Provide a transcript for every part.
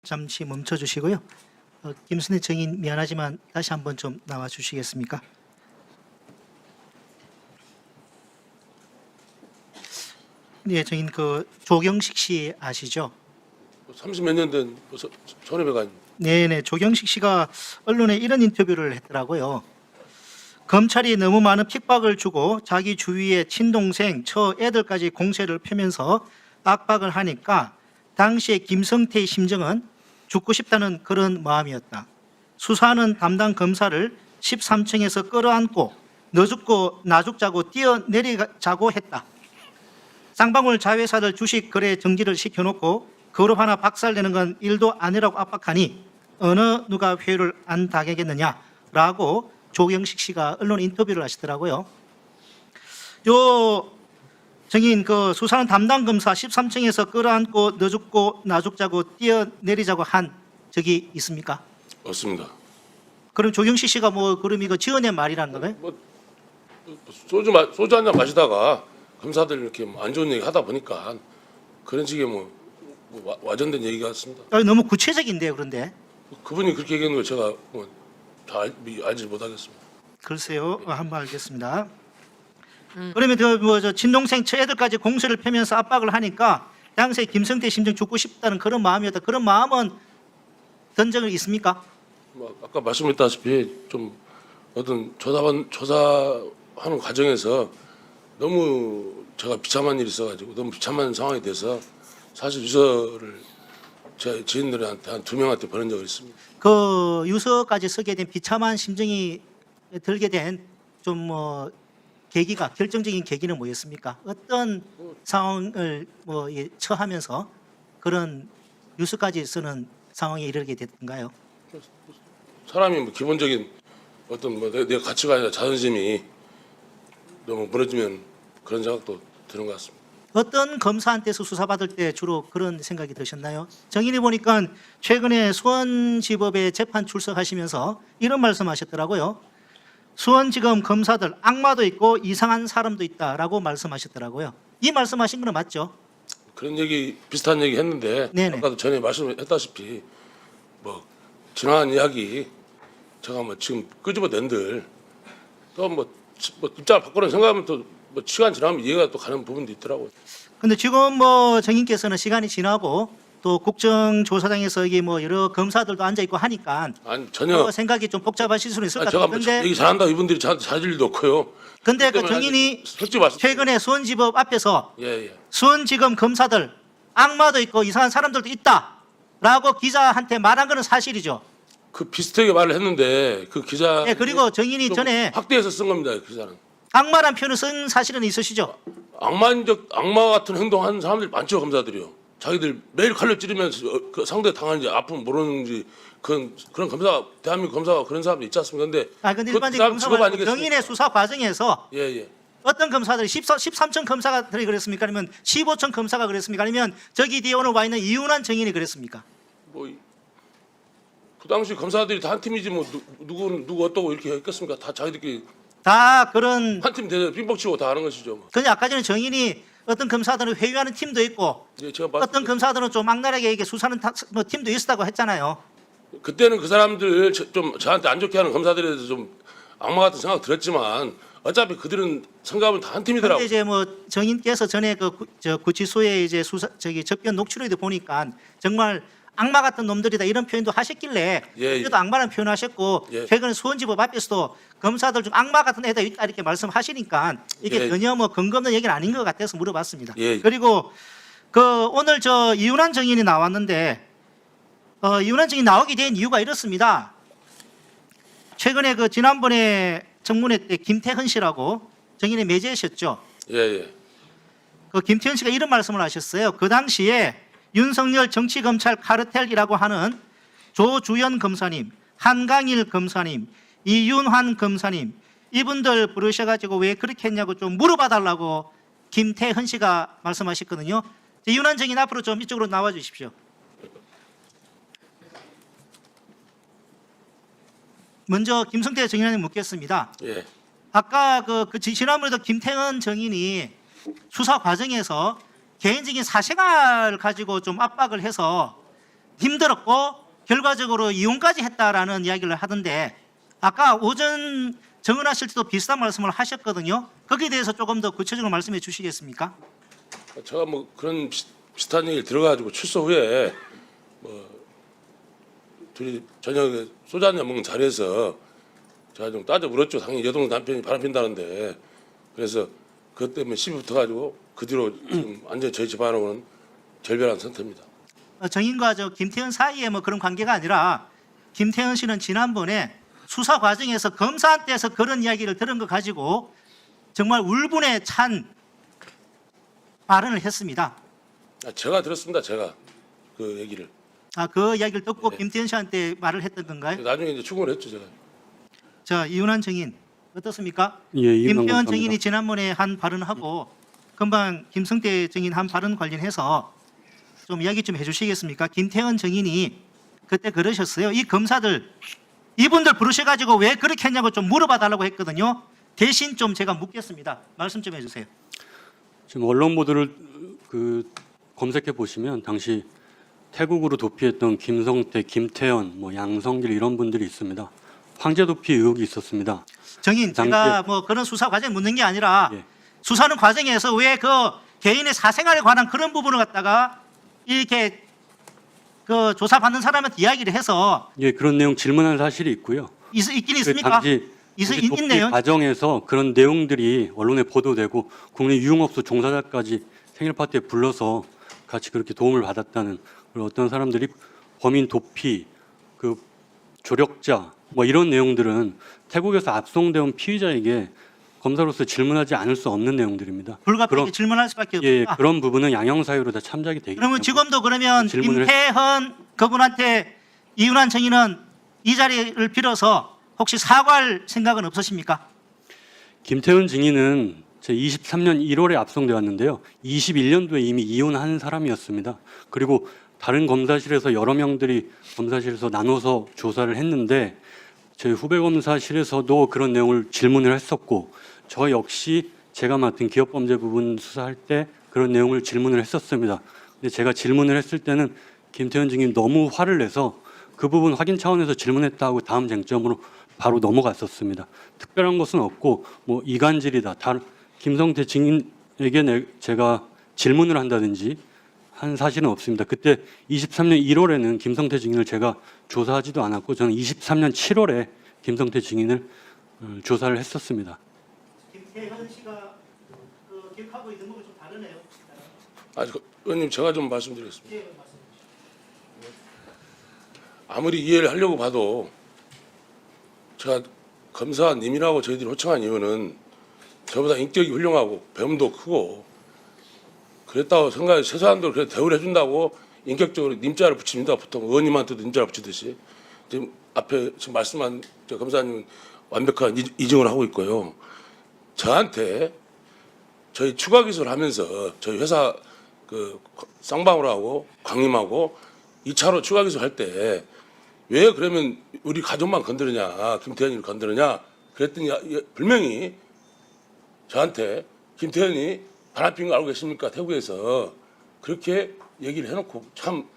잠시 멈춰 주시고요. 김순애 증인 미안하지만 다시 한번 좀 나와 주시겠습니까? 네, 증인 그 조경식 씨 아시죠? 30몇 년 된 전협회가 네네, 조경식 씨가 언론에 이런 인터뷰를 했더라고요. 검찰이 너무 많은 핍박을 주고 자기 주위의 친동생, 처 애들까지 공세를 펴면서 압박을 하니까 당시에 김성태의 심정은 죽고 싶다는 그런 마음이었다. 수사하는 담당 검사를 13층에서 끌어안고 너 죽고 나 죽자고 뛰어내리자고 했다. 쌍방울 자회사들 주식 거래 정지를 시켜놓고 그룹 하나 박살내는 건 일도 아니라고 압박하니 어느 누가 회유를 안 당하겠느냐라고 조경식 씨가 언론 인터뷰를 하시더라고요. 요 증인 그 수사는 담당 검사 13층에서 끌어안고 너 죽고 나 죽자고 뛰어내리자고 한 적이 있습니까? 없습니다. 그럼 조경식 씨가 뭐 그럼 이거 지어낸 말이라는 거예요? 소주 한 잔 마시다가 검사들 이렇게 안 좋은 얘기 하다 보니까 그런 식의 와전된 얘기 같습니다. 너무 구체적인데요, 그런데. 그분이 그렇게 얘기하는 걸 제가 잘 알지 못하겠습니다. 글쎄요, 한번 알겠습니다. 그러면 저 친동생 처애들까지 공세를 펴면서 압박을 하니까 당시에 김성태 심정 죽고 싶다는 그런 마음이었다. 그런 마음은 든 적은 있습니까? 아까 말씀했다시피 좀 어떤 조사하는 과정에서 너무 제가 비참한 일이 있어가지고 너무 비참한 상황이 돼서 사실 유서를 제 지인들한테 한 2명한테 보낸 적이 있습니다. 그 유서까지 쓰게 된 비참한 심정이 들게 된 좀 계기가 결정적인 계기는 뭐였습니까? 어떤 상황을 처하면서 그런 유서까지 쓰는 상황에 이르게 됐던가요? 사람이 기본적인 어떤 내 가치관이나 자존심이 너무 무너지면 그런 생각도 드는 것 같습니다. 어떤 검사한테서 수사받을 때 주로 그런 생각이 드셨나요? 정인이 보니까 최근에 수원지법에 재판 출석하시면서 이런 말씀하셨더라고요. 수원지검 검사들 악마도 있고 이상한 사람도 있다라고 말씀하셨더라고요. 이 말씀하신 거는 맞죠? 그런 얘기 비슷한 얘기 했는데 네네. 아까도 전에 말씀했다시피 지난 이야기 제가 지금 끄집어낸들 또 입장을 바꾸는 생각하면 또 시간 지나면 이해가 또 가는 부분도 있더라고요. 근데 지금 정인께서는 시간이 지나고 또 국정조사장에서 이게 여러 검사들도 앉아 있고 하니까 아니 전혀 생각이 좀 복잡하실 수는 있을 것 제가 같아요. 근데 얘기 잘한다 이분들이 저한테 잘할 일도 없고요. 근데 그 때문에 정인이 솔직히 말씀 최근에 수원지법 앞에서 예. 수원지검 검사들 악마도 있고 이상한 사람들도 있다라고 기자한테 말한 거는 사실이죠. 그 비슷하게 말을 했는데 그 기자 네, 그리고 정인이 좀 전에 확대해서 쓴 겁니다. 그 기자는 악마란 표현을 쓴 사실은 있으시죠? 악마 같은 행동하는 사람들이 많죠. 검사들이요. 자기들 매일 칼로 찌르면서 그 상대 당하는지 아픔 모르는지 그런 검사 대한민국 검사가 그런 사람도 있지 않습니까? 근데 근데 그 일반적인 사람 검사 직업 말고 아니겠습니까? 정인의 수사 과정에서 예. 어떤 검사들이 13층 검사들이 그랬습니까? 아니면 15층 검사가 그랬습니까? 아니면 저기 뒤에 오늘 와 있는 이윤환 정인이 그랬습니까? 그 당시 검사들이 다 한 팀이지 누구 어떠고 이렇게 했겠습니까? 다 자기들끼리 다 그런. 한 팀 대대 빙복치고 다 하는 것이죠. 근데 아까 전에 정인이 어떤 검사들은 회유하는 팀도 있고 예, 제가 어떤 검사들은 좀 악랄하게 이게 수사하는 팀도 있었다고 했잖아요. 그때는 그 사람들 좀 저한테 안 좋게 하는 검사들에 대해서 좀 악마 같은 생각 들었지만 어차피 그들은 생각은 다 한 팀이더라고. 근데 이제 정인께서 전에 구치소에 이제 접견 녹취록에 보니까 정말 악마 같은 놈들이다 이런 표현도 하셨길래 그래도 악마라는 표현하셨고 최근에 수원지법 앞에서도 검사들 좀 악마 같은 애들 있다 이렇게 말씀하시니까 이게 전혀 근거 없는 얘기는 아닌 것 같아서 물어봤습니다. 그리고 오늘 이윤환 정인이 나왔는데 이윤환 정인이 나오게 된 이유가 이렇습니다. 최근에 지난번에 청문회 때 김태헌 씨라고 정인에 매제하셨죠. 예. 김태현 씨가 이런 말씀을 하셨어요. 그 당시에 윤석열 정치검찰 카르텔이라고 하는 조주연 검사님, 한강일 검사님, 이윤환 검사님 이분들 부르셔가지고 왜 그렇게 했냐고 좀 물어봐달라고 김태헌 씨가 말씀하셨거든요. 이윤환 정인 앞으로 좀 이쪽으로 나와 주십시오. 먼저 김성태 정인한테 묻겠습니다. 예. 아까 지난번에도 김태헌 정인이 수사 과정에서 개인적인 사생활 가지고 좀 압박을 해서 힘들었고 결과적으로 이혼까지 했다라는 이야기를 하던데 아까 오전 정은하실 때도 비슷한 말씀을 하셨거든요. 거기에 대해서 조금 더 구체적으로 말씀해 주시겠습니까? 제가 뭐 그런 비슷한 얘기를 들어가지고 출소 후에 뭐 둘이 저녁에 소주 한잔 먹는 자리에서 제가 좀 따져 물었죠. 당연히 여동 남편이 바람핀다는데 그래서 그것 때문에 시비 붙어가지고 그 뒤로 지금 완전히 저희 집안하고는 결별한 상태입니다. 정인과 저 김태현 사이에 뭐 그런 관계가 아니라 김태현 씨는 지난번에 수사 과정에서 검사한테서 그런 이야기를 들은 거 가지고 정말 울분에 찬 발언을 했습니다. 제가 들었습니다. 제가 그 얘기를. 그 이야기를 듣고 네. 김태현 씨한테 말을 했던 건가요? 나중에 이제 추궁을 했죠. 제가. 자, 이윤환 정인 어떻습니까? 예, 김태현 감사합니다. 정인이 지난번에 한 발언하고 금방 김성태 정인 한 발언 관련해서 좀 이야기 좀 해주시겠습니까? 김태현 정인이 그때 그러셨어요. 이 검사들 이분들 부르셔가지고 왜 그렇게 했냐고 좀 물어봐 달라고 했거든요. 대신 좀 제가 묻겠습니다. 말씀 좀 해주세요. 지금 언론 보도를 검색해 보시면 당시 태국으로 도피했던 김성태, 김태현, 뭐 양성길 이런 분들이 있습니다. 황제 도피 의혹이 있었습니다. 정인, 제가 뭐 그런 수사 과정 묻는 게 아니라 예. 수사하는 과정에서 왜 그 개인의 사생활에 관한 그런 부분을 갖다가 이렇게 그 조사받는 사람한테 이야기를 해서 예, 그런 내용 질문한 사실이 있고요. 있긴 그 있습니까? 당시 도피 있네요. 과정에서 그런 내용들이 언론에 보도되고 국내 유흥업소 종사자까지 생일 파티에 불러서 같이 그렇게 도움을 받았다는 그리고 어떤 사람들이 범인 도피, 그 조력자 뭐 이런 내용들은 태국에서 압송된 피의자에게 검사로서 질문하지 않을 수 없는 내용들입니다. 불가피하게 질문할 수밖에 예, 없다. 그런 부분은 양형 사유로 다 참작이 되기 그러면 때문에 지금도 그러면 질문을 김태현 그분한테 이윤환 정인은 이 자리를 빌어서 혹시 사과할 생각은 없으십니까? 김태훈 증인은 제 23년 1월에 압송돼 왔는데요. 21년도에 이미 이혼한 사람이었습니다. 그리고 다른 검사실에서 여러 명들이 검사실에서 나눠서 조사를 했는데 저희 후배 검사실에서도 그런 내용을 질문을 했었고 저 역시 제가 맡은 기업범죄 부분 수사할 때 그런 내용을 질문을 했었습니다. 근데 제가 질문을 했을 때는 김태현 증인 너무 화를 내서 그 부분 확인 차원에서 질문했다고 다음 쟁점으로 바로 넘어갔었습니다. 특별한 것은 없고 뭐 이간질이다. 김성태 증인에게 제가 질문을 한다든지 한 사실은 없습니다. 그때 23년 1월에는 김성태 증인을 제가 조사하지도 않았고 저는 23년 7월에 김성태 증인을 조사를 했었습니다. 김태현 씨가 기억하고 있는 부분이 좀 다르네요. 의원님 제가 좀 말씀드리겠습니다. 아무리 이해를 하려고 봐도 제가 검사님이라고 저희들이 호칭한 이유는 저보다 인격이 훌륭하고 배움도 크고 그랬다고 생각해 최소한도로 그래 대우를 해준다고 인격적으로 님자를 붙입니다. 보통 의원님한테도 님자를 붙이듯이 지금 앞에 지금 말씀한 저 검사님 완벽한 이증을 하고 있고요. 저한테 저희 추가 기소를 하면서 저희 회사 그 쌍방울하고 광림하고 2차로 추가 기소할 때 왜 그러면 우리 가족만 건드느냐 김태현이를 건드느냐 그랬더니 분명히 저한테 김태현이 바람핀 거 알고 계십니까 태국에서 그렇게 얘기를 해놓고 참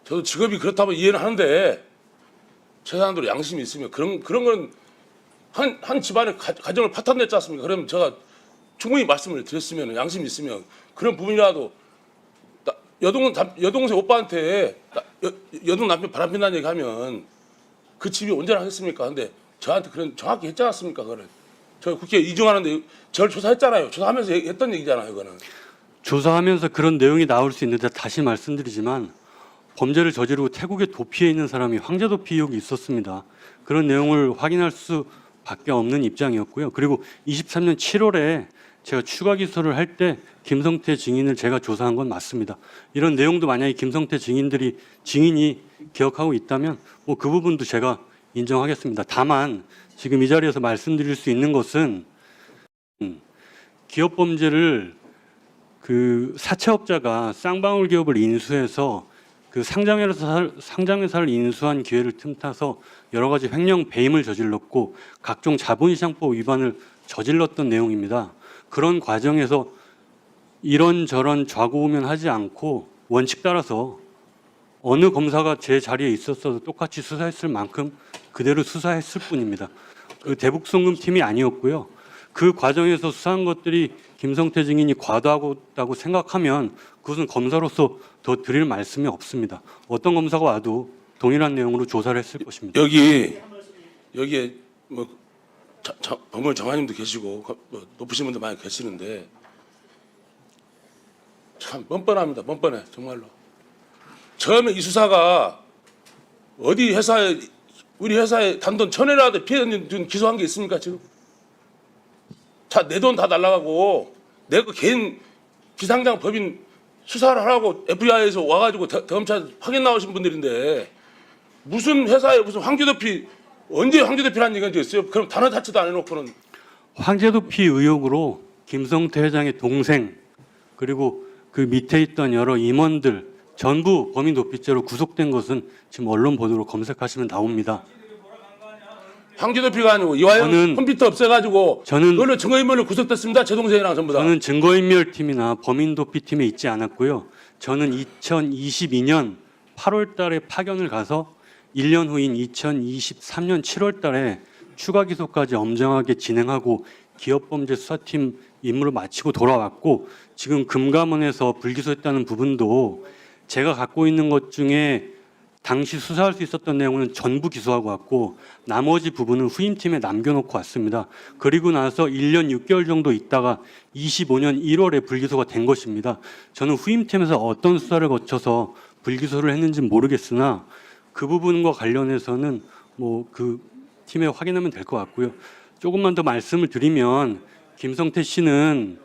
저도 직업이 그렇다면 이해는 하는데 최소한도로 양심이 있으면 그런 건 한 집안의 가정을 파탄냈지 않습니까? 그러면 제가 충분히 말씀을 드렸으면 양심이 있으면 그런 부분이라도 여동생 오빠한테 여동 남편 바람핀다는 얘기하면 그 집이 온전하겠습니까? 근데 저한테 그런 정확히 했지 않았습니까? 그거를 저 국회에 이중하는데 저를 조사했잖아요. 조사하면서 했던 얘기잖아요. 그거는 조사하면서 그런 내용이 나올 수 있는데 다시 말씀드리지만 범죄를 저지르고 태국에 도피해 있는 사람이 황제 도피 의혹이 있었습니다. 그런 내용을 확인할 수밖에 없는 입장이었고요. 그리고 23년 7월에 제가 추가 기소를 할 때 김성태 증인을 제가 조사한 건 맞습니다. 이런 내용도 만약에 김성태 증인이 기억하고 있다면 뭐 그 부분도 제가 인정하겠습니다. 다만 지금 이 자리에서 말씀드릴 수 있는 것은 기업 범죄를 그 사채업자가 쌍방울 기업을 인수해서 그 상장회사를 인수한 기회를 틈타서 여러 가지 횡령 배임을 저질렀고 각종 자본시장법 위반을 저질렀던 내용입니다. 그런 과정에서 이런저런 좌고우면하지 않고 원칙 따라서 어느 검사가 제 자리에 있었어도 똑같이 수사했을 만큼 그대로 수사했을 뿐입니다. 그 대북송금 팀이 아니었고요. 그 과정에서 수사한 것들이 김성태 증인이 과도하다고 생각하면 그것은 검사로서 더 드릴 말씀이 없습니다. 어떤 검사가 와도 동일한 내용으로 조사를 했을 것입니다. 여기에 뭐 법무부 장관님도 계시고 뭐 높으신 분들 많이 계시는데 참 뻔뻔합니다. 뻔뻔해 정말로. 처음에 이 수사가 어디 회사에 우리 회사에 단돈 1,000원이라도 피해는 기소한 게 있습니까 지금? 자, 내 돈 다 날라가고 내 거 개인 비상장 법인 수사를 하라고 FBI에서 와가지고 검찰 확인 나오신 분들인데 무슨 회사에 무슨 황교도피 언제 황교도피라는 얘기가 있어요? 그럼 단어 자체도 안 해놓고는 황제도피 의혹으로 김성태 회장의 동생 그리고 그 밑에 있던 여러 임원들 전부 범인 도피죄로 구속된 것은 지금 언론 보도로 검색하시면 나옵니다. 황교도피가 아니고 이화영 컴퓨터 없애가지고 그걸로 증거인멸로 구속됐습니다. 제 동생이랑 전부 다. 저는 증거인멸팀이나 범인도피팀에 있지 않았고요. 저는 2022년 8월 달에 파견을 가서 1년 후인 2023년 7월 달에 추가 기소까지 엄정하게 진행하고 기업범죄수사팀 임무를 마치고 돌아왔고 지금 금감원에서 불기소했다는 부분도 제가 갖고 있는 것 중에 당시 수사할 수 있었던 내용은 전부 기소하고 왔고 나머지 부분은 후임팀에 남겨놓고 왔습니다. 그리고 나서 1년 6개월 정도 있다가 25년 1월에 불기소가 된 것입니다. 저는 후임팀에서 어떤 수사를 거쳐서 불기소를 했는지는 모르겠으나 그 부분과 관련해서는 뭐 그 팀에 확인하면 될 것 같고요. 조금만 더 말씀을 드리면 김성태 씨는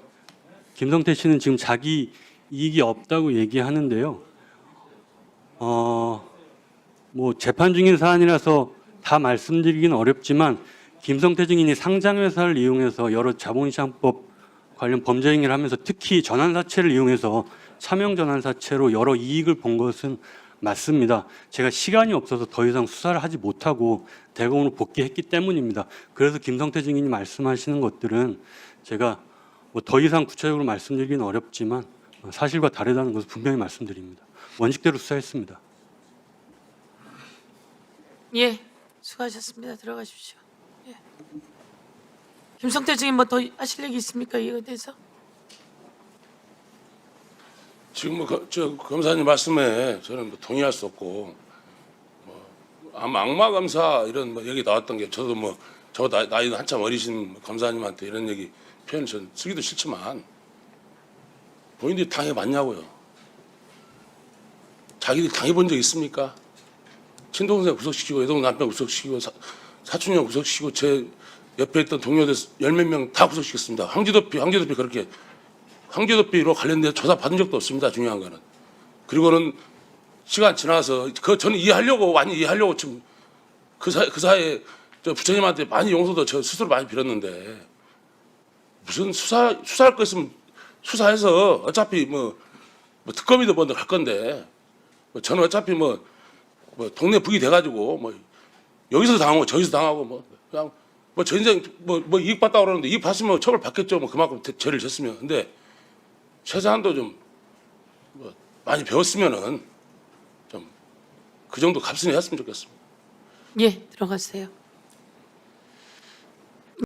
지금 자기 이익이 없다고 얘기하는데요. 뭐 재판 중인 사안이라서 다 말씀드리기는 어렵지만 김성태 증인이 상장회사를 이용해서 여러 자본시장법 관련 범죄 행위를 하면서 특히 전환사채를 이용해서 차명 전환사채로 여러 이익을 본 것은 맞습니다. 제가 시간이 없어서 더 이상 수사를 하지 못하고 대검으로 복귀했기 때문입니다. 그래서 김성태 증인이 말씀하시는 것들은 제가 뭐 더 이상 구체적으로 말씀드리기는 어렵지만 사실과 다르다는 것을 분명히 말씀드립니다. 원칙대로 수사했습니다. 예, 수고하셨습니다. 들어가십시오. 예. 김성태 증인 뭐 더 하실 얘기 있습니까? 이거에 대해서? 지금 저 검사님 말씀에 저는 뭐 동의할 수 없고 악마 검사 이런 뭐 얘기 나왔던 게 저도 뭐 저 나이도 한참 어리신 검사님한테 이런 얘기 표현을 전 쓰기도 싫지만 본인들이 당해봤냐고요. 자기들이 당해본 적 있습니까? 친동생 구속시키고 여동 남편 구속시키고 사촌형 구속시키고 제 옆에 있던 동료들 10몇 명 다 구속시켰습니다. 황교도피 그렇게 황교도피로 관련된 조사 받은 적도 없습니다. 중요한 거는. 그리고는 시간 지나서 저는 많이 이해하려고 지금 그 사이에 저 부처님한테 많이 용서도 저 스스로 많이 빌었는데 무슨 수사할 거 있으면 수사해서 어차피 뭐 특검이든 뭐든 할 건데 저는 어차피 뭐 동네 북이 돼가지고 뭐 여기서 당하고 저기서 당하고 뭐 그냥 뭐 저 인생 뭐 이익 봤다고 그러는데 이익 봤으면 처벌 받겠죠. 뭐 그만큼 죄를 졌으면. 근데 최소한도 좀 뭐 많이 배웠으면은 좀 그 정도 값은 했으면 좋겠습니다. 예, 들어가세요.